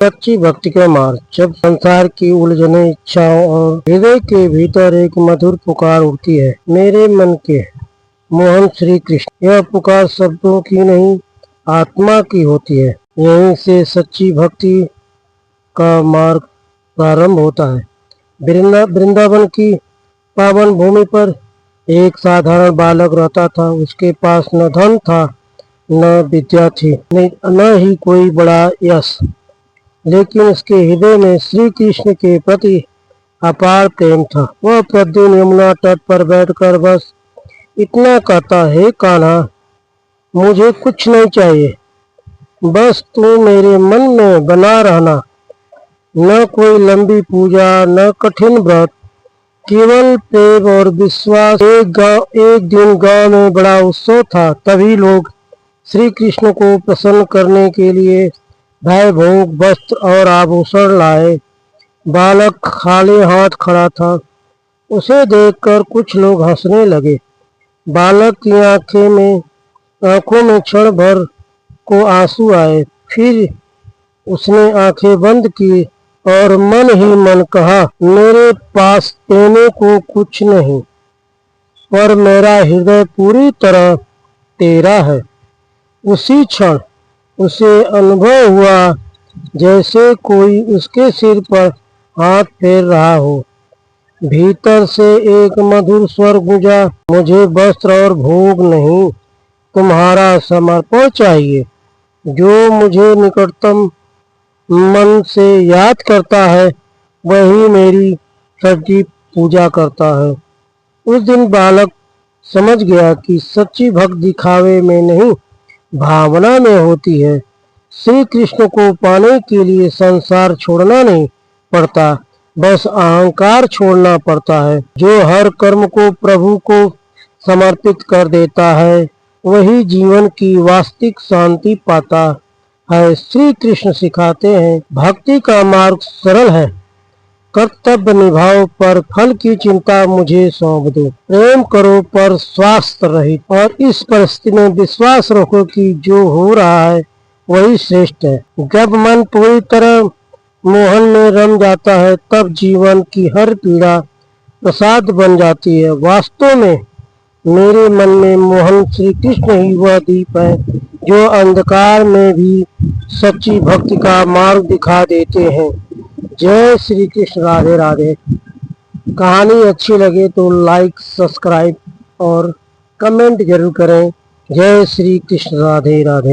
सच्ची भक्ति के मार्ग। जब संसार की उलझने, इच्छाओं और हृदय के भीतर एक मधुर पुकार उठती है, मेरे मन के मोहन श्री कृष्ण। यह पुकार शब्दों की नहीं, आत्मा की होती है। यहीं से सच्ची भक्ति का मार्ग प्रारंभ होता है। वृंदावन की पावन भूमि पर एक साधारण बालक रहता था। उसके पास न धन था, न विद्या थी, न ही कोई बड़ा यश, लेकिन उसके हृदय में श्री कृष्ण के प्रति अपार प्रेम था। वह प्रतिदिन यमुना तट पर बैठकर बस इतना कहता, हे कान्हा, मुझे कुछ नहीं चाहिए, बस तू मेरे मन में बना रहना। न कोई लंबी पूजा, न कठिन व्रत, केवल प्रेम और विश्वास। एक दिन गांव में बड़ा उत्सव था। तभी लोग श्री कृष्ण को प्रसन्न करने के लिए भय भोग, वस्त्र और आभूषण लाए। बालक खाली हाथ खड़ा था। उसे देखकर कुछ लोग हंसने लगे। बालक की आंखों में क्षण भर को आंसू आए। फिर उसने आंखें बंद की और मन ही मन कहा, मेरे पास देने को कुछ नहीं, पर मेरा हृदय पूरी तरह तेरा है। उसी क्षण उसे अनुभव हुआ जैसे कोई उसके सिर पर हाथ फेर रहा हो। भीतर से एक मधुर स्वर गूंजा, मुझे वस्त्र और भोग नहीं, तुम्हारा समर्पण चाहिए। जो मुझे निकटतम मन से याद करता है, वही मेरी सच्ची पूजा करता है। उस दिन बालक समझ गया कि सच्ची भक्ति दिखावे में नहीं, भावना में होती है। श्री कृष्ण को पाने के लिए संसार छोड़ना नहीं पड़ता, बस अहंकार छोड़ना पड़ता है। जो हर कर्म को प्रभु को समर्पित कर देता है, वही जीवन की वास्तविक शांति पाता है। श्री कृष्ण सिखाते हैं, भक्ति का मार्ग सरल है, कर्तव्य निभाओ पर फल की चिंता मुझे सौंप दो। प्रेम करो पर स्वार्थ रहित, और इस परिस्थिति में विश्वास रखो कि जो हो रहा है वही श्रेष्ठ है। जब मन पूरी तरह मोहन में रम जाता है, तब जीवन की हर पीड़ा प्रसाद बन जाती है। वास्तव में मेरे मन में मोहन श्री कृष्ण ही वह दीप है जो अंधकार में भी सच्ची भक्ति का मार्ग दिखा देते हैं। जय श्री कृष्ण। राधे राधे। कहानी अच्छी लगे तो लाइक, सब्सक्राइब और कमेंट जरूर करें। जय श्री कृष्ण। राधे राधे।